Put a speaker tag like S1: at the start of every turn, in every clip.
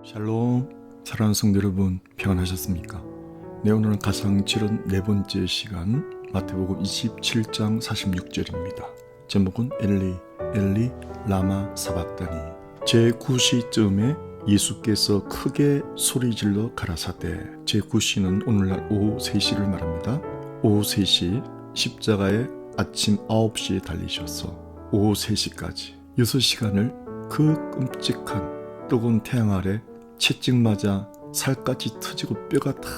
S1: 샬롬, 사랑하는 성도 여러분, 평안하셨습니까? 네, 오늘은 가상 치른 네 번째 시간 마태복음 27장 46절입니다. 제목은 엘리 라마 사박다니. 제9시쯤에 예수께서 크게 소리질러 가라사대. 제9시는 오늘날 오후 3시를 말합니다. 오후 3시, 십자가에 아침 9시에 달리셔서 오후 3시까지 6시간을 그 끔찍한 뜨거운 태양 아래 채찍 맞아 살까지 터지고 뼈가 다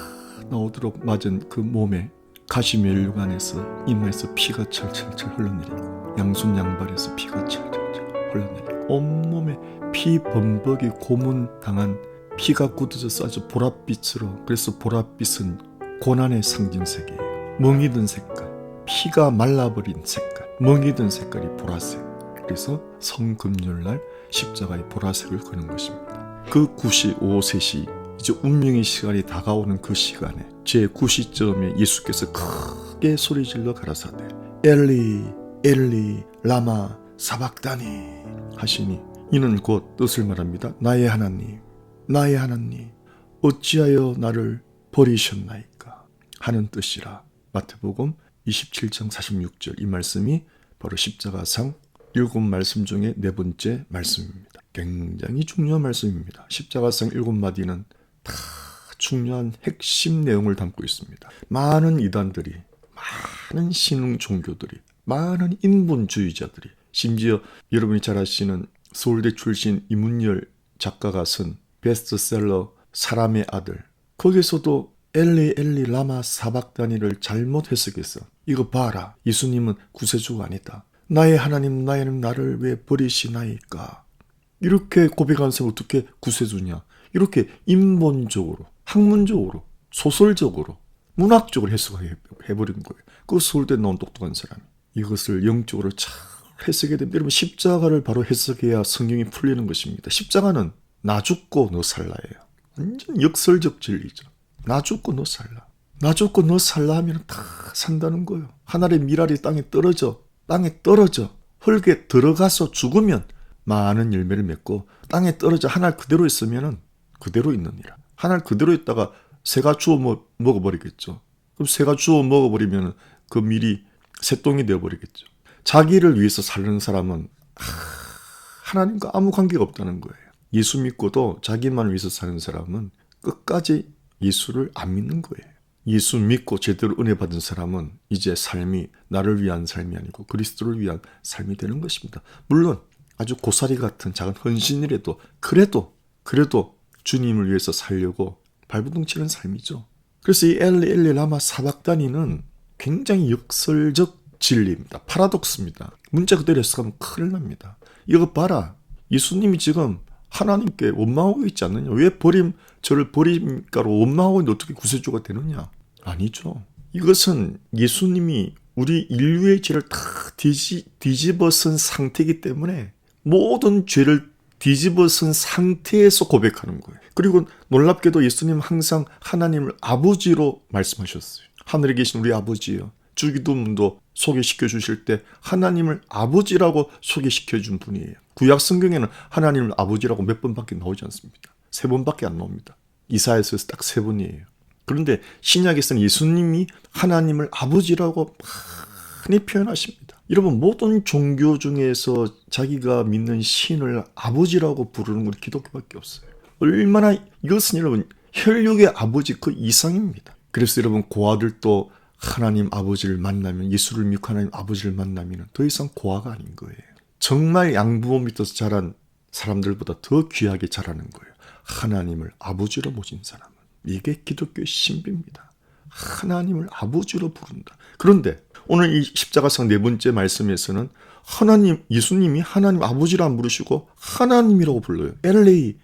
S1: 나오도록 맞은 그 몸에 가시면류관에서 이마에서 피가 철철철 흘러내리고 양손 양발에서 피가 철철철 흘러내리고 온몸에 피 범벅이 고문당한 피가 굳어져서 아주 보랏빛으로, 그래서 보랏빛은 고난의 상징색이에요. 멍이 든 색깔, 피가 말라버린 색깔, 멍이 든 색깔이 보라색. 그래서 성금요일날 십자가의 보라색을 그는 것입니다. 그 9시, 오후 3시, 이제 운명의 시간이 다가오는 그 시간에 제9시쯤에 예수께서 크게 소리질러 가라사대 엘리 라마 사박다니 하시니, 이는 곧 뜻을 말합니다. 나의 하나님 어찌하여 나를 버리셨나이까 하는 뜻이라. 마태복음 27장 46절. 이 말씀이 바로 십자가상 7말씀 중에 네 번째 말씀입니다. 굉장히 중요한 말씀입니다. 십자가상 7마디는 다 중요한 핵심 내용을 담고 있습니다. 많은 이단들이, 많은 신흥 종교들이, 많은 인본주의자들이, 심지어 여러분이 잘 아시는 서울대 출신 이문열 작가가 쓴 베스트셀러 사람의 아들, 거기서도 엘리 라마 사박다니를 잘못 해석해서 이거 봐라, 예수님은 구세주가 아니다, 나의 하나님 나를 왜 버리시나이까, 이렇게 고백한 사람이 어떻게 구세주냐, 이렇게 인본적으로, 학문적으로, 소설적으로, 문학적으로 해석해버린 거예요. 그 서울대 나온 똑똑한 사람이 이것을 영적으로 잘 해석해야 됩니다. 여러분, 십자가를 바로 해석해야 성경이 풀리는 것입니다. 십자가는 나 죽고 너 살라예요. 완전 역설적 진리죠. 나 죽고 너 살라, 나 죽고 너 살라 하면 다 산다는 거예요. 하늘의 미랄이 땅에 떨어져 흙에 들어가서 죽으면 많은 열매를 맺고, 땅에 떨어져 하늘 그대로 있으면 그대로 있느니라. 하늘 그대로 있다가 새가 주워 먹어버리겠죠. 그럼 새가 주워 먹어버리면 그 밀이 새똥이 되어버리겠죠. 자기를 위해서 사는 사람은 하나님과 아무 관계가 없다는 거예요. 예수 믿고도 자기만을 위해서 사는 사람은 끝까지 예수를 안 믿는 거예요. 예수 믿고 제대로 은혜 받은 사람은 이제 삶이 나를 위한 삶이 아니고 그리스도를 위한 삶이 되는 것입니다. 물론 아주 고사리 같은 작은 헌신이라도 그래도 주님을 위해서 살려고 발버둥 치는 삶이죠. 그래서 이 엘리 라마 사박다니는 굉장히 역설적 진리입니다. 파라독스입니다. 문자 그대로 해석하면 큰일 납니다. 이거 봐라, 예수님이 지금 하나님께 원망하고 있지 않느냐, 왜 저를 버림가로 원망하고 있는데 어떻게 구세주가 되느냐. 아니죠. 이것은 예수님이 우리 인류의 죄를 다 뒤집어 쓴 상태이기 때문에 모든 죄를 뒤집어 쓴 상태에서 고백하는 거예요. 그리고 놀랍게도 예수님 항상 하나님을 아버지로 말씀하셨어요. 하늘에 계신 우리 아버지요. 주기도문도 소개시켜 주실 때 하나님을 아버지라고 소개시켜 준 분이에요. 구약 성경에는 하나님을 아버지라고 몇 번밖에 나오지 않습니다. 3번밖에 안 나옵니다. 이사야서에서 딱 3번이에요. 그런데 신약에서는 예수님이 하나님을 아버지라고 많이 표현하십니다. 여러분, 모든 종교 중에서 자기가 믿는 신을 아버지라고 부르는 건 기독교밖에 없어요. 얼마나, 이것은 여러분 혈육의 아버지 그 이상입니다. 그래서 여러분, 고아들도 하나님 아버지를 만나면, 예수를 믿고 하나님 아버지를 만나면 더 이상 고아가 아닌 거예요. 정말 양부모 밑에서 자란 사람들보다 더 귀하게 자라는 거예요. 하나님을 아버지로 모신 사람은. 이게 기독교의 신비입니다. 하나님을 아버지로 부른다. 그런데 오늘 이 십자가상 네 번째 말씀에서는 예수님이 하나님 아버지로 안 부르시고 하나님이라고 불러요. 엘리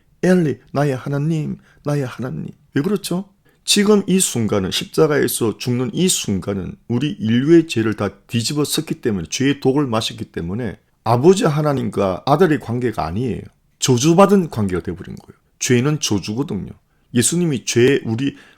S1: 나의 하나님. 왜 그렇죠? 지금 이 순간은, 십자가에서 죽는 이 순간은 우리 인류의 죄를 다 뒤집어 썼기 때문에, 죄의 독을 마셨기 때문에 아버지 하나님과 아들의 관계가 아니에요. 저주받은 관계가 되어버린 거예요. 죄는 저주거든요. 예수님이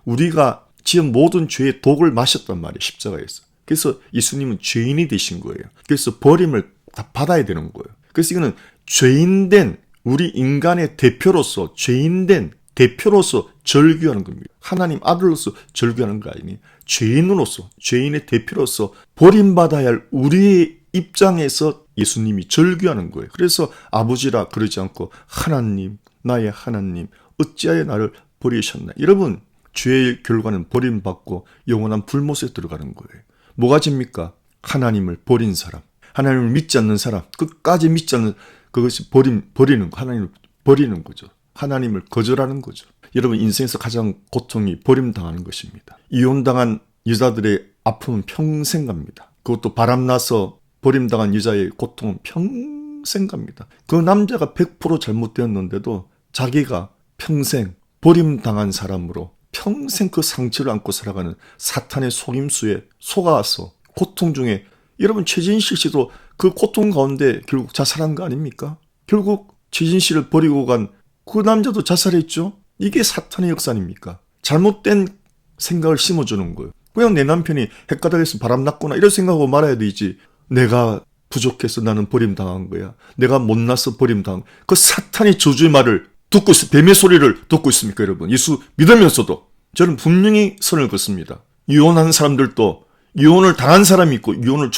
S1: 우리가 지은 모든 죄의 독을 마셨단 말이에요, 십자가에서. 그래서 예수님은 죄인이 되신 거예요. 그래서 버림을 다 받아야 되는 거예요. 그래서 이거는 죄인된 우리 인간의 대표로서 죄인된 대표로서 절규하는 겁니다. 하나님 아들로서 절규하는 거 아니니 죄인으로서, 죄인의 대표로서 버림받아야 할 우리의 입장에서 예수님이 절규하는 거예요. 그래서 아버지라 그러지 않고 하나님, 나의 하나님, 어찌하여 나를 버리셨나. 여러분, 죄의 결과는 버림받고 영원한 불못에 들어가는 거예요. 뭐가 됩니까? 하나님을 버린 사람, 하나님을 믿지 않는 사람, 끝까지 믿지 않는 그것이 버리는 거, 하나님을 버리는 거죠. 하나님을 거절하는 거죠. 여러분, 인생에서 가장 고통이 버림당하는 것입니다. 이혼당한 여자들의 아픔은 평생 갑니다. 그것도 바람나서 버림당한 여자의 고통은 평생 갑니다. 그 남자가 100% 잘못되었는데도 자기가 평생 버림당한 사람으로 평생 그 상처를 안고 살아가는 사탄의 속임수에 속아서 고통 중에, 여러분 최진실 씨도 그 고통 가운데 결국 자살한 거 아닙니까? 결국 최진실을 버리고 간 그 남자도 자살했죠. 이게 사탄의 역사 아닙니까? 잘못된 생각을 심어주는 거예요. 그냥 내 남편이 헷가닥에서 바람났구나 이런 생각하고 말아야 되지. 내가 부족해서 나는 버림당한 거야. 내가 못나서 버림당한 거야. 그 사탄의 저주의 말을 듣고 뱀의 소리를 듣고 있습니까, 여러분? 예수 믿으면서도 저는 분명히 선을 긋습니다. 이혼한 사람들도 이혼을 당한 사람이 있고 이혼을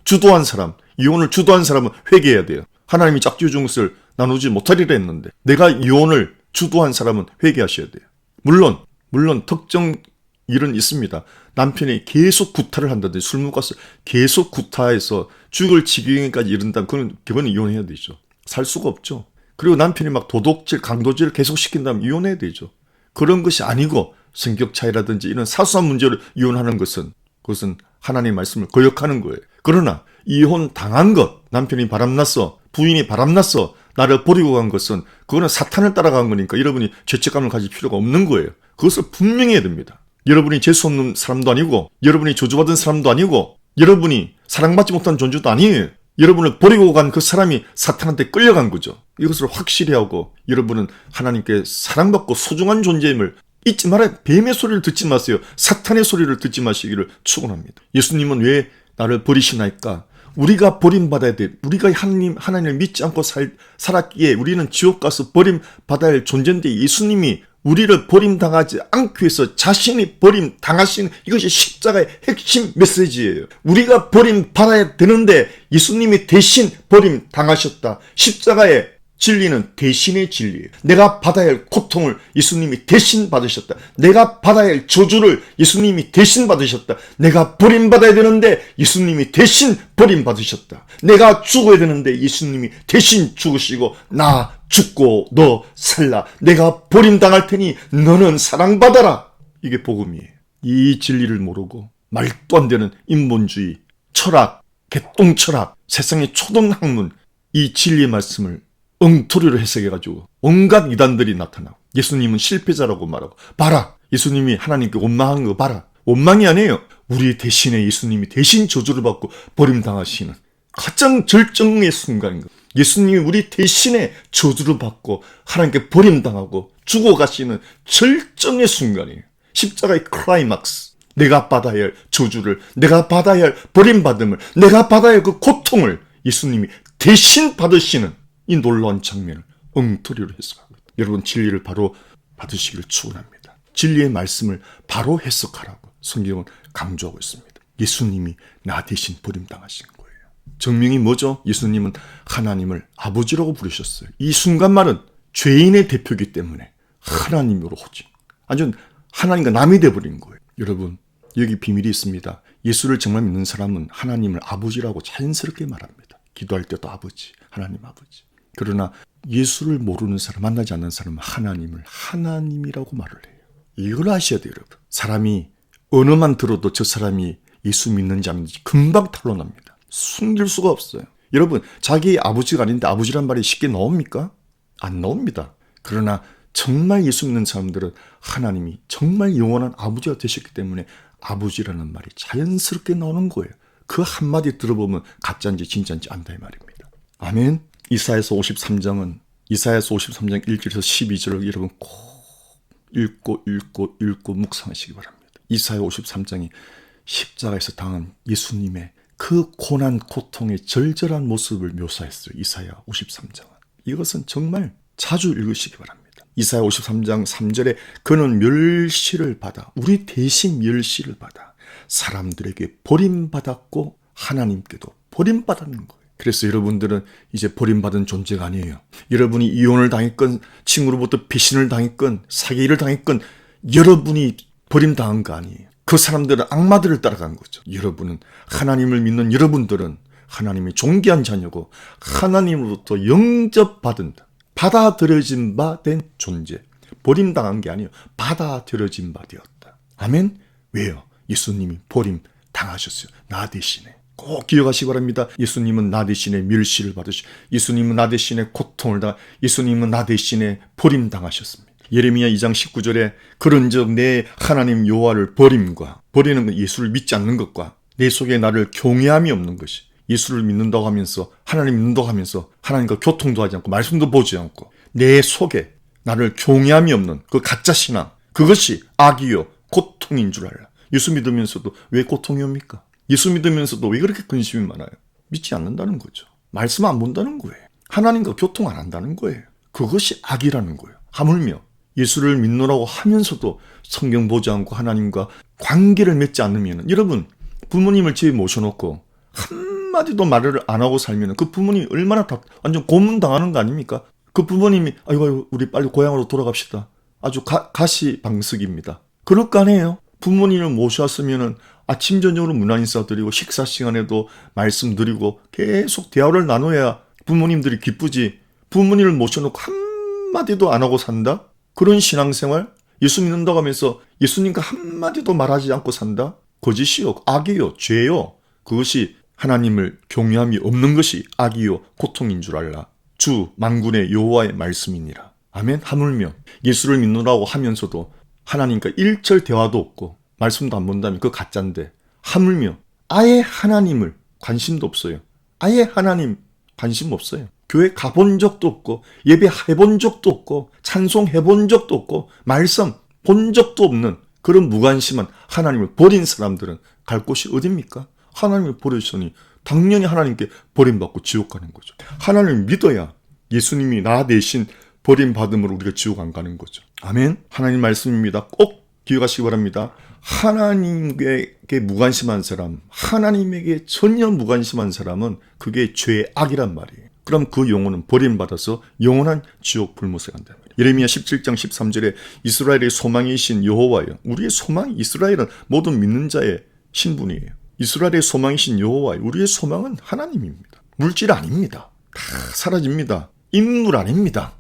S1: 주도한 사람, 이혼을 주도한 사람은 회개해야 돼요. 하나님이 짝지어 준 것을 나누지 못하리라 했는데 내가 이혼을 주도한 사람은 회개하셔야 돼요. 물론 특정 일은 있습니다. 남편이 계속 구타를 한다든지 술 먹어서 계속 구타해서 죽을 지경까지 이른다면 그건 이혼해야 되죠. 살 수가 없죠. 그리고 남편이 막 도둑질, 강도질을 계속 시킨다면 이혼해야 되죠. 그런 것이 아니고 성격 차이라든지 이런 사소한 문제를 이혼하는 것은 그것은 하나님의 말씀을 거역하는 거예요. 그러나 이혼 당한 것, 남편이 바람났어, 부인이 바람났어, 나를 버리고 간 것은 그거는 사탄을 따라간 거니까 여러분이 죄책감을 가질 필요가 없는 거예요. 그것을 분명히 해야 됩니다. 여러분이 재수 없는 사람도 아니고 여러분이 저주받은 사람도 아니고 여러분이 사랑받지 못한 존재도 아니에요. 여러분을 버리고 간 그 사람이 사탄한테 끌려간 거죠. 이것을 확실히 하고 여러분은 하나님께 사랑받고 소중한 존재임을 잊지 말아요. 뱀의 소리를 듣지 마세요. 사탄의 소리를 듣지 마시기를 축원합니다. 예수님은 왜 나를 버리시나이까? 우리가 버림받아야 돼. 우리가 하나님을 믿지 않고 살았기에 우리는 지옥 가서 버림받아야 할 존재인데 예수님이 우리를 버림당하지 않기 위해서 자신이 버림당하시는 이것이 십자가의 핵심 메시지예요. 우리가 버림받아야 되는데 예수님이 대신 버림당하셨다. 십자가의 진리는 대신의 진리예요. 내가 받아야 할 고통을 예수님이 대신 받으셨다. 내가 받아야 할 저주를 예수님이 대신 받으셨다. 내가 버림받아야 되는데 예수님이 대신 버림받으셨다. 내가 죽어야 되는데 예수님이 대신 죽으시고 나 죽고 너 살라. 내가 버림당할 테니 너는 사랑받아라. 이게 복음이에요. 이 진리를 모르고 말도 안 되는 인본주의, 철학, 개똥철학, 세상의 초등학문 이 진리의 말씀을 엉터리로 해석해가지고 온갖 이단들이 나타나고 예수님은 실패자라고 말하고 봐라 예수님이 하나님께 원망한 거 봐라. 원망이 아니에요. 우리 대신에 예수님이 대신 저주를 받고 버림당하시는 가장 절정의 순간인 거. 예수님이 우리 대신에 저주를 받고 하나님께 버림당하고 죽어가시는 절정의 순간이에요. 십자가의 클라이막스. 내가 받아야 할 저주를, 내가 받아야 할 버림받음을, 내가 받아야 할 그 고통을 예수님이 대신 받으시는 이 놀라운 장면을 엉터리로 해석하고 있다. 여러분 진리를 바로 받으시기를 축원합니다. 진리의 말씀을 바로 해석하라고 성경은 강조하고 있습니다. 예수님이 나 대신 버림당하신 거예요. 정명이 뭐죠? 예수님은 하나님을 아버지라고 부르셨어요. 이 순간말은 죄인의 대표이기 때문에 하나님으로 오직 완전 하나님과 남이 되어버린 거예요. 여러분 여기 비밀이 있습니다. 예수를 정말 믿는 사람은 하나님을 아버지라고 자연스럽게 말합니다. 기도할 때도 아버지, 하나님 아버지. 그러나 예수를 모르는 사람, 만나지 않는 사람은 하나님을 하나님이라고 말을 해요. 이걸 아셔야 돼요, 여러분. 사람이 언어만 들어도 저 사람이 예수 믿는지 안 믿는지 금방 탄로납니다. 숨길 수가 없어요. 여러분, 자기 아버지가 아닌데 아버지란 말이 쉽게 나옵니까? 안 나옵니다. 그러나 정말 예수 믿는 사람들은 하나님이 정말 영원한 아버지가 되셨기 때문에 아버지라는 말이 자연스럽게 나오는 거예요. 그 한마디 들어보면 가짜인지 진짜인지 안다 이 말입니다. 아멘. 이사야서 53장 1절에서 12절을 여러분 꼭 읽고 묵상하시기 바랍니다. 이사야 53장이 십자가에서 당한 예수님의 그 고난 고통의 절절한 모습을 묘사했어요. 이사야 53장은. 이것은 정말 자주 읽으시기 바랍니다. 이사야 53장 3절에 그는 멸시를 받아, 우리 대신 멸시를 받아 사람들에게 버림받았고 하나님께도 버림받았는 거예요. 그래서 여러분들은 이제 버림받은 존재가 아니에요. 여러분이 이혼을 당했건 친구로부터 배신을 당했건 사기를 당했건 여러분이 버림당한 거 아니에요. 그 사람들은 악마들을 따라간 거죠. 여러분은, 하나님을 믿는 여러분들은 하나님의 존귀한 자녀고 하나님으로부터 영접받은다, 받아들여진 바 된 존재. 버림당한 게 아니에요. 받아들여진 바 되었다. 아멘? 왜요? 예수님이 버림당하셨어요. 나 대신에. 꼭 기억하시기 바랍니다. 예수님은 나 대신에 멸시를 받으시고, 예수님은 나 대신에 고통을 예수님은 나 대신에 버림당하셨습니다. 예레미야 2장 19절에 그런즉 내 하나님 여호와를 버리는 건 예수를 믿지 않는 것과 내 속에 나를 경외함이 없는 것이, 예수를 믿는다고 하면서 하나님 믿는다고 하면서 하나님과 교통도 하지 않고 말씀도 보지 않고 내 속에 나를 경외함이 없는 그 가짜 신앙, 그것이 악이요 고통인 줄 알라. 예수 믿으면서도 왜 고통이 옵니까? 예수 믿으면서도 왜 그렇게 근심이 많아요? 믿지 않는다는 거죠. 말씀 안 본다는 거예요. 하나님과 교통 안 한다는 거예요. 그것이 악이라는 거예요. 하물며 예수를 믿노라고 하면서도 성경 보지 않고 하나님과 관계를 맺지 않으면, 여러분 부모님을 집에 모셔놓고 한마디도 말을 안 하고 살면 그 부모님이 얼마나 완전 고문당하는 거 아닙니까? 그 부모님이 아이고 우리 빨리 고향으로 돌아갑시다, 아주 가시방석입니다. 그럴 거 아니에요. 부모님을 모셨으면 아침 저녁으로 문안 인사드리고 식사 시간에도 말씀드리고 계속 대화를 나눠야 부모님들이 기쁘지. 부모님을 모셔놓고 한마디도 안 하고 산다? 그런 신앙생활? 예수 믿는다고 하면서 예수님과 한마디도 말하지 않고 산다? 거짓이요, 악이요, 죄요. 그것이 하나님을 경외함이 없는 것이 악이요 고통인 줄 알라. 주 만군의 여호와의 말씀이니라. 아멘. 하물며 예수를 믿노라고 하면서도 하나님과 일절 대화도 없고 말씀도 안 본다면 그 가짜인데, 하물며 아예 하나님을 관심도 없어요. 아예 하나님 관심 없어요. 교회 가본 적도 없고 예배 해본 적도 없고 찬송해본 적도 없고 말씀 본 적도 없는 그런 무관심한 하나님을 버린 사람들은 갈 곳이 어딥니까? 하나님을 버렸으니 당연히 하나님께 버림받고 지옥 가는 거죠. 하나님을 믿어야 예수님이 나 대신 버림받음으로 우리가 지옥 안 가는 거죠. 아멘. 하나님 말씀입니다. 꼭 기억하시기 바랍니다. 하나님에게 무관심한 사람, 하나님에게 전혀 무관심한 사람은 그게 죄의 악이란 말이에요. 그럼 그 영혼은 버림받아서 영원한 지옥 불못에 간다. 예레미야 17장 13절에 이스라엘의 소망이신 여호와여. 우리의 소망, 이스라엘은 모든 믿는 자의 신분이에요. 이스라엘의 소망이신 여호와여. 우리의 소망은 하나님입니다. 물질 아닙니다. 다 사라집니다. 인물 아닙니다.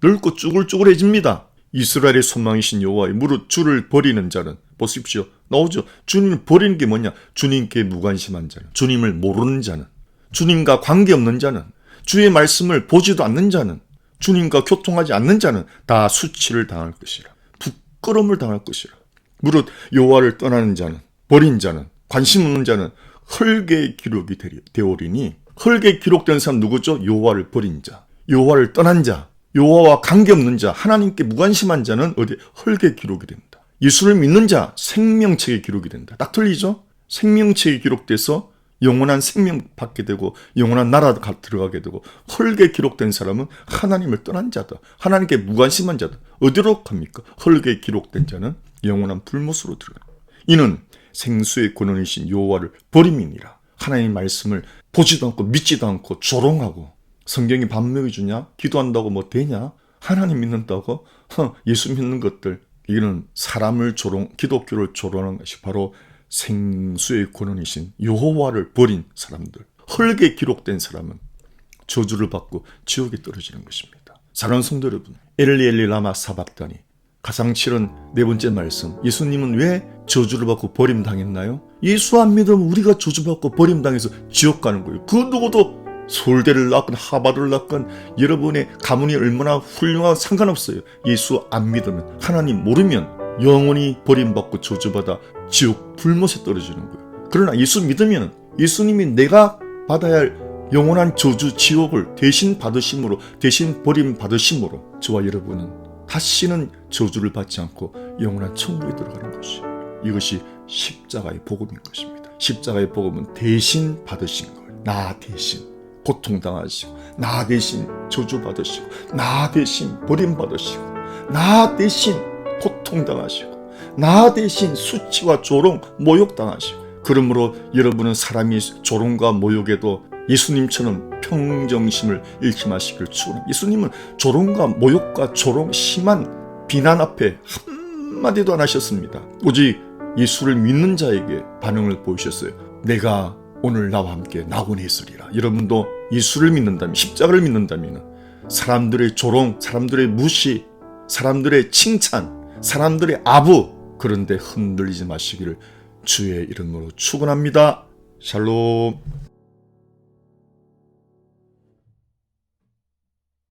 S1: 늙고 쭈글쭈글해집니다. 이스라엘의 소망이신 여호와의 무릇 주를 버리는 자는, 보십시오, 나오죠. 주님을 버리는 게 뭐냐? 주님께 무관심한 자는, 주님을 모르는 자는, 주님과 관계없는 자는, 주의 말씀을 보지도 않는 자는, 주님과 교통하지 않는 자는 다 수치를 당할 것이라. 부끄러움을 당할 것이라. 무릇 여호와를 떠나는 자는, 버린 자는, 관심 없는 자는 헐게 기록이 되오리니, 헐게 기록된 사람 누구죠? 여호와를 버린 자, 여호와를 떠난 자, 여호와와 관계없는 자, 하나님께 무관심한 자는 어디 헐게 기록이 된다. 예수를 믿는 자 생명책에 기록이 된다. 딱 틀리죠? 생명책에 기록돼서 영원한 생명 받게 되고 영원한 나라 들어가게 되고, 헐게 기록된 사람은 하나님을 떠난 자다. 하나님께 무관심한 자다. 어디로 갑니까? 헐게 기록된 자는 영원한 불못으로 들어간다. 이는 생수의 근원이신 여호와를 버림이니라. 하나님의 말씀을 보지도 않고 믿지도 않고 조롱하고, 성경이 밥 먹여주냐? 기도한다고 뭐 되냐? 하나님 믿는다고? 예수 믿는 것들, 이거는 사람을 기독교를 조롱하는 것이 바로 생수의 근원이신 여호와를 버린 사람들, 헐게 기록된 사람은 저주를 받고 지옥에 떨어지는 것입니다. 사랑하는 성도 여러분, 엘리 엘리 라마 사박다니, 가상칠은 네 번째 말씀, 예수님은 왜 저주를 받고 버림당했나요? 예수 안 믿으면 우리가 저주받고 버림당해서 지옥 가는 거예요. 그 누구도 서울대를 나왔건 하버드를 나왔건 여러분의 가문이 얼마나 훌륭하고 상관없어요. 예수 안 믿으면, 하나님 모르면 영원히 버림받고 저주받아 지옥 불못에 떨어지는 거예요. 그러나 예수 믿으면 예수님이 내가 받아야 할 영원한 저주 지옥을 대신 받으심으로, 대신 버림받으심으로 저와 여러분은 다시는 저주를 받지 않고 영원한 천국에 들어가는 것이에요. 이것이 십자가의 복음인 것입니다. 십자가의 복음은 대신 받으신 거예요. 나 대신. 고통당하시고, 나 대신 저주받으시고, 나 대신 버림받으시고, 나 대신 고통당하시고, 나 대신 수치와 조롱, 모욕당하시고, 그러므로 여러분은 사람이 조롱과 모욕에도 예수님처럼 평정심을 잃지 마시길 축원합니다. 예수님은 조롱과 모욕과 조롱, 심한 비난 앞에 한마디도 안 하셨습니다. 오직 예수를 믿는 자에게 반응을 보이셨어요. 내가 오늘 나와 함께 낙원에 있으리라. 여러분도 예수를 믿는다면, 십자가를 믿는다면 사람들의 조롱, 사람들의 무시, 사람들의 칭찬, 사람들의 아부, 그런데 흔들리지 마시기를 주의 이름으로 축원합니다. 샬롬.